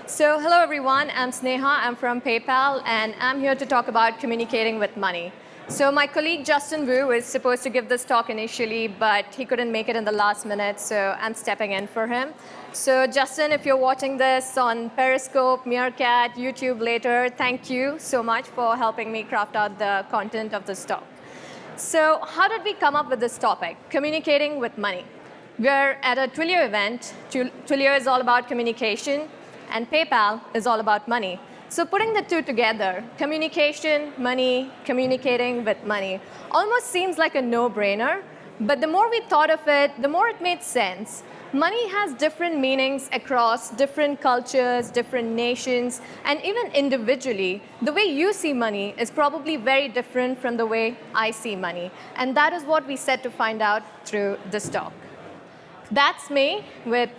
So, hello everyone, I'm Sneha, I'm from PayPal, and I'm here to talk about communicating with money. So, my colleague Justin Wu was supposed to give this talk initially, but he couldn't make it in the last minute, so I'm stepping in for him. So, Justin, if you're watching this on Periscope, Meerkat, YouTube later, thank you so much for helping me craft out the content of this talk. So, how did we come up with this topic, communicating with money? We're at a Twilio event. Twilio is all about communication, and PayPal is all about money. So putting the two together, communication, money, communicating with money, almost seems like a no-brainer, but the more we thought of it, the more it made sense. Money has different meanings across different cultures, different nations, and even individually, the way you see money is probably very different from the way I see money. And that is what we set to find out through this talk. That's me with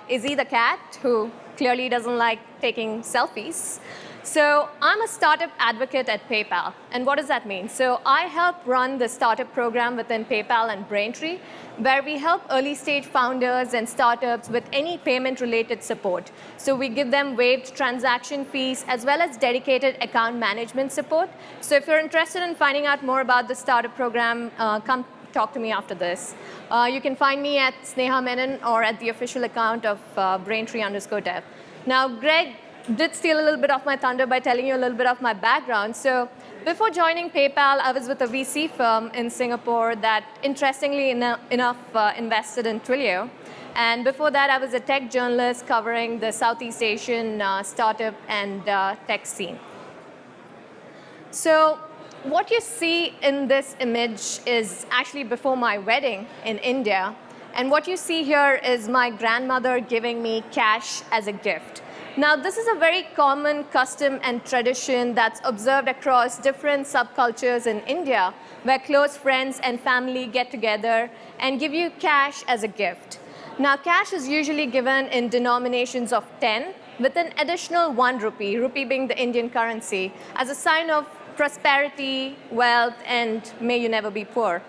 Izzy the cat, who clearly doesn't like taking selfies. So I'm a startup advocate at PayPal. And what does that mean? So I help run the startup program within PayPal and Braintree, where we help early stage founders and startups with any payment-related support. So we give them waived transaction fees as well as dedicated account management support. So if you're interested in finding out more about the startup program, come talk to me after this. You can find me at Sneha Menon or at the official account of Braintree_dev. Now, Greg did steal a little bit of my thunder by telling you a little bit of my background. So before joining PayPal, I was with a VC firm in Singapore that, interestingly enough, invested in Twilio. And before that, I was a tech journalist covering the Southeast Asian startup and tech scene. So what you see in this image is actually before my wedding in India. And what you see here is my grandmother giving me cash as a gift. Now, this is a very common custom and tradition that's observed across different subcultures in India, where close friends and family get together and give you cash as a gift. Now, cash is usually given in denominations of 10 with an additional 1 rupee, rupee being the Indian currency, as a sign of prosperity, wealth, and may you never be poor.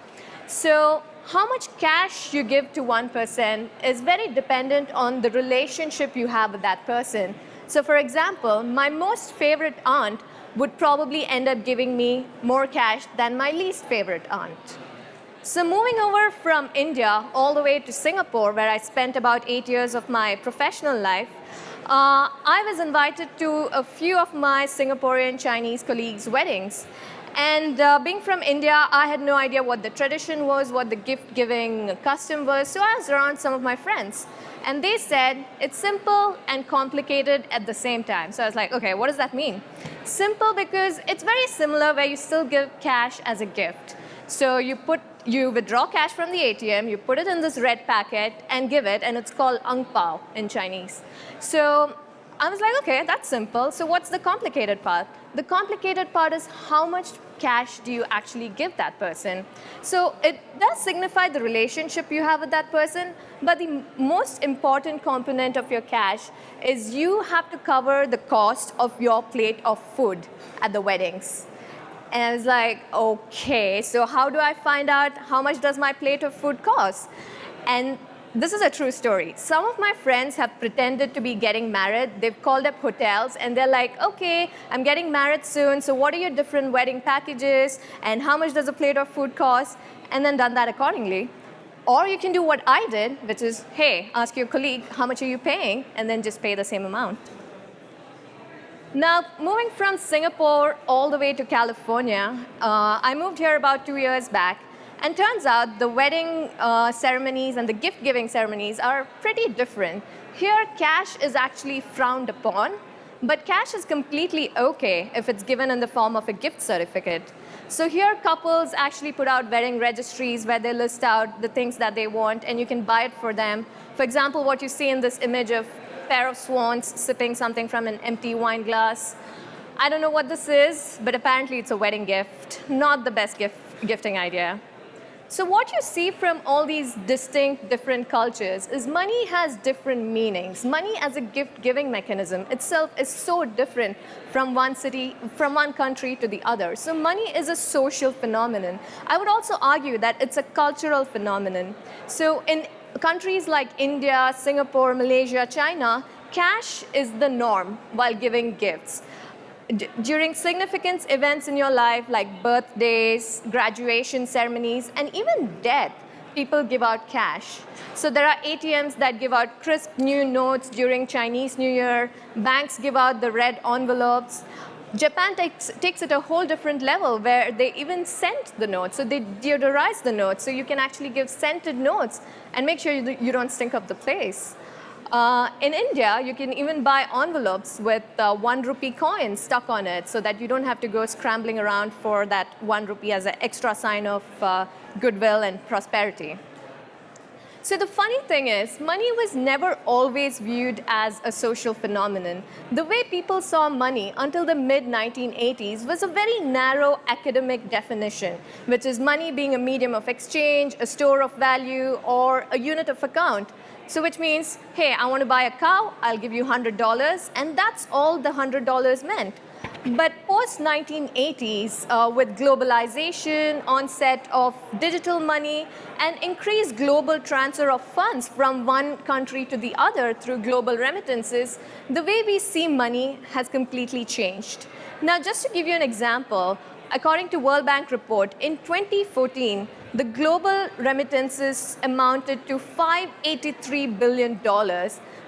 So how much cash you give to one person is very dependent on the relationship you have with that person. So for example, my most favorite aunt would probably end up giving me more cash than my least favorite aunt. So moving over from India all the way to Singapore, where I spent about 8 years of my professional life, I was invited to a few of my Singaporean Chinese colleagues' weddings. And being from India, I had no idea what the tradition was, what the gift-giving custom was, so I was around some of my friends. And they said, it's simple and complicated at the same time. So I was like, okay, what does that mean? Simple because it's very similar where you still give cash as a gift. So you withdraw cash from the ATM, you put it in this red packet and give it, and it's called ang pao in Chinese. So I was like, okay, that's simple. So what's the complicated part? The complicated part is how much cash do you actually give that person? So it does signify the relationship you have with that person, but the most important component of your cash is you have to cover the cost of your plate of food at the weddings. And I was like, okay, so how do I find out how much does my plate of food cost? And this is a true story. Some of my friends have pretended to be getting married. They've called up hotels and they're like, okay, I'm getting married soon, so what are your different wedding packages and how much does a plate of food cost? And then done that accordingly. Or you can do what I did, which is, hey, ask your colleague, how much are you paying? And then just pay the same amount. Now, moving from Singapore all the way to California, I moved here about 2 years back. And turns out the wedding ceremonies and the gift-giving ceremonies are pretty different. Here, cash is actually frowned upon, but cash is completely okay if it's given in the form of a gift certificate. So here, couples actually put out wedding registries where they list out the things that they want, and you can buy it for them. For example, what you see in this image of pair of swans sipping something from an empty wine glass. I don't know what this is, but apparently it's a wedding gift. Not the best gifting idea. So what you see from all these distinct, different cultures is money has different meanings. Money as a gift-giving mechanism itself is so different from one country to the other. So money is a social phenomenon. I would also argue that it's a cultural phenomenon. So in countries like India, Singapore, Malaysia, China, cash is the norm while giving gifts. During significant events in your life like birthdays, graduation ceremonies, and even death, people give out cash. So there are ATMs that give out crisp new notes during Chinese New Year. Banks give out the red envelopes. Japan takes it a whole different level where they even scent the notes. So they deodorize the notes. So you can actually give scented notes and make sure you don't stink up the place. In India, you can even buy envelopes with 1 rupee coin stuck on it so that you don't have to go scrambling around for that 1 rupee as an extra sign of goodwill and prosperity. So the funny thing is, money was never always viewed as a social phenomenon. The way people saw money until the mid-1980s was a very narrow academic definition, which is money being a medium of exchange, a store of value, or a unit of account. So which means, hey, I want to buy a cow, I'll give you $100, and that's all the $100 meant. But post-1980s, with globalization, onset of digital money, and increased global transfer of funds from one country to the other through global remittances, the way we see money has completely changed. Now, just to give you an example, according to World Bank report, in 2014, the global remittances amounted to $583 billion.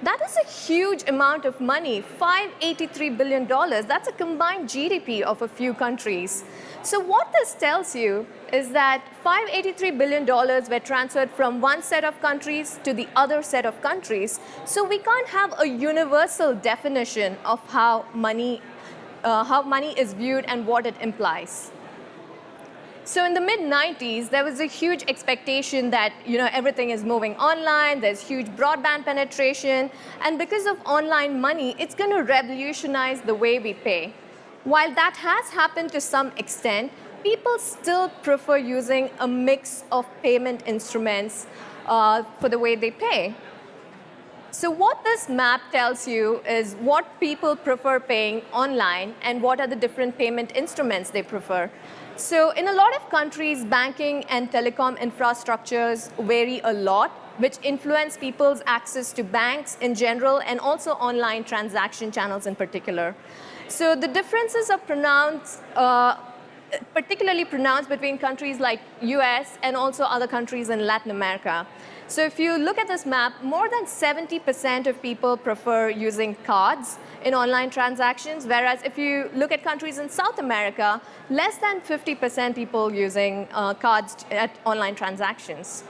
That is a huge amount of money, $583 billion. That's a combined GDP of a few countries. So what this tells you is that $583 billion were transferred from one set of countries to the other set of countries. So we can't have a universal definition of how money is viewed and what it implies. So in the mid-90s, there was a huge expectation that everything is moving online, there's huge broadband penetration, and because of online money, it's going to revolutionize the way we pay. While that has happened to some extent, people still prefer using a mix of payment instruments for the way they pay. So what this map tells you is what people prefer paying online and what are the different payment instruments they prefer. So in a lot of countries, banking and telecom infrastructures vary a lot, which influence people's access to banks in general and also online transaction channels in particular. So the differences are particularly pronounced between countries like US and also other countries in Latin America. So if you look at this map, more than 70% of people prefer using cards in online transactions, whereas if you look at countries in South America, less than 50% people using cards at online transactions.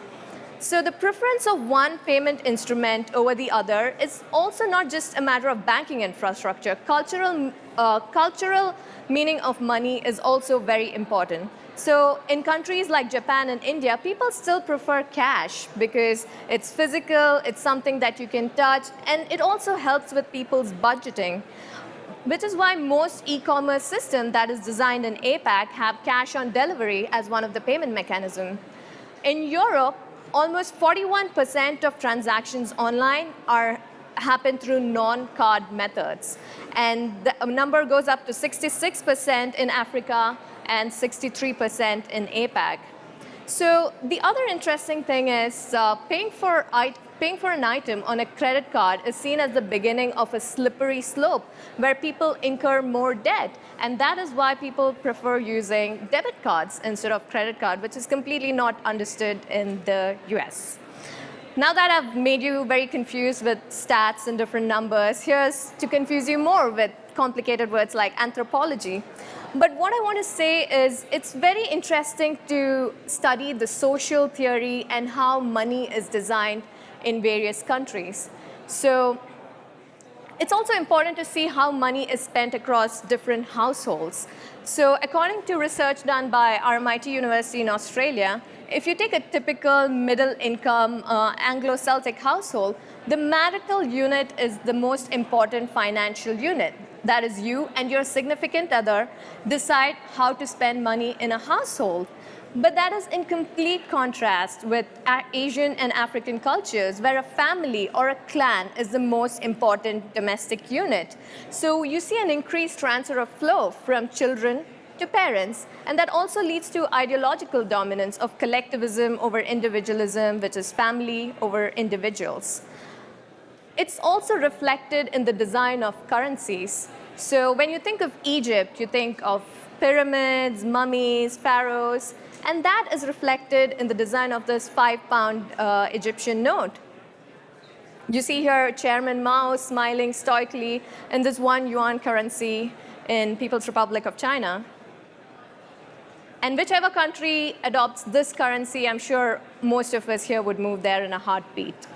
So the preference of one payment instrument over the other is also not just a matter of banking infrastructure. Cultural meaning of money is also very important. So in countries like Japan and India, people still prefer cash because it's physical, it's something that you can touch, and it also helps with people's budgeting, which is why most e-commerce systems that is designed in APAC have cash on delivery as one of the payment mechanisms. In Europe, almost 41% of transactions online happen through non-card methods. And the number goes up to 66% in Africa and 63% in APAC. So the other interesting thing is paying for an item on a credit card is seen as the beginning of a slippery slope where people incur more debt. And that is why people prefer using debit cards instead of credit card, which is completely not understood in the US. Now that I've made you very confused with stats and different numbers, here's to confuse you more with complicated words like anthropology. But what I want to say is it's very interesting to study the social theory and how money is designed in various countries. So it's also important to see how money is spent across different households. So according to research done by RMIT University in Australia, if you take a typical middle-income Anglo-Celtic household, the marital unit is the most important financial unit. That is, you and your significant other decide how to spend money in a household. But that is in complete contrast with Asian and African cultures, where a family or a clan is the most important domestic unit. So you see an increased transfer of flow from children to parents, and that also leads to ideological dominance of collectivism over individualism, which is family over individuals. It's also reflected in the design of currencies. So when you think of Egypt, you think of pyramids, mummies, pharaohs, and that is reflected in the design of this 5-pound Egyptian note. You see here Chairman Mao smiling stoically in this 1 yuan currency in People's Republic of China. And whichever country adopts this currency, I'm sure most of us here would move there in a heartbeat.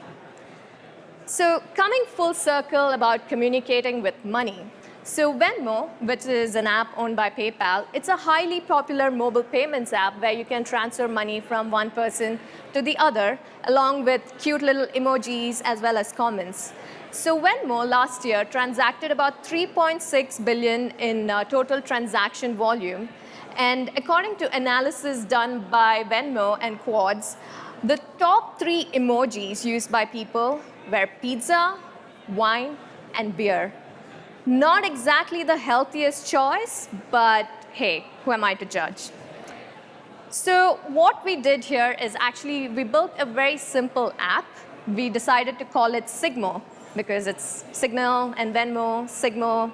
So coming full circle about communicating with money. So Venmo, which is an app owned by PayPal, it's a highly popular mobile payments app where you can transfer money from one person to the other, along with cute little emojis as well as comments. So Venmo last year transacted about 3.6 billion in total transaction volume. And according to analysis done by Venmo and Quads, the top 3 emojis used by people were pizza, wine, and beer. Not exactly the healthiest choice, but hey, who am I to judge? So what we did here is actually we built a very simple app. We decided to call it Sigmo because it's Signal and Venmo, Sigmo.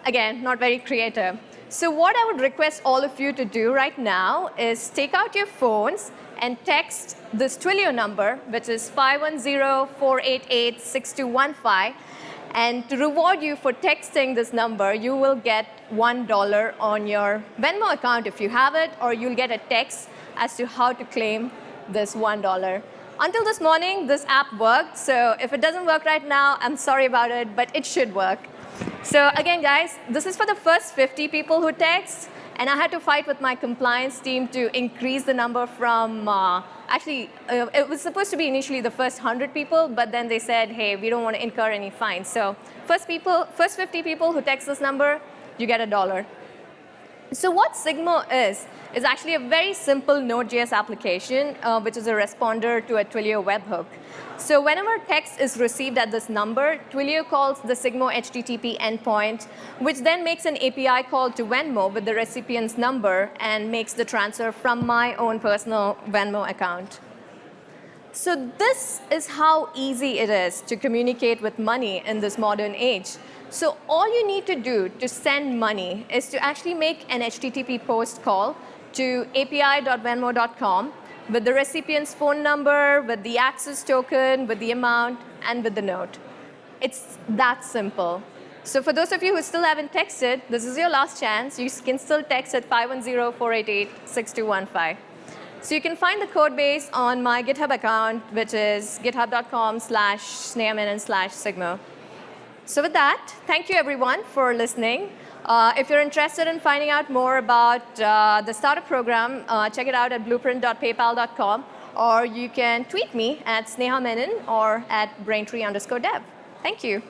Again, not very creative. So what I would request all of you to do right now is take out your phones and text this Twilio number, which is 510-488-6215. And to reward you for texting this number, you will get $1 on your Venmo account if you have it, or you'll get a text as to how to claim this $1. Until this morning, this app worked. So if it doesn't work right now, I'm sorry about it, but it should work. So again, guys, this is for the first 50 people who text. And I had to fight with my compliance team to increase the number from, it was supposed to be initially the first 100 people, but then they said, hey, we don't want to incur any fines. So first 50 people who text this number, you get $1. So what Sigmo is actually a very simple Node.js application, which is a responder to a Twilio webhook. So whenever text is received at this number, Twilio calls the Sigmo HTTP endpoint, which then makes an API call to Venmo with the recipient's number and makes the transfer from my own personal Venmo account. So this is how easy it is to communicate with money in this modern age. So all you need to do to send money is to actually make an HTTP post call to api.venmo.com with the recipient's phone number, with the access token, with the amount, and with the note. It's that simple. So for those of you who still haven't texted, this is your last chance. You can still text at 510-488-6215. So you can find the code base on my GitHub account, which is github.com/Sneha Menon/Sigmo. So with that, thank you everyone for listening. If you're interested in finding out more about the startup program, check it out at blueprint.paypal.com, or you can tweet me at Sneha Menon or at braintree_dev. Thank you.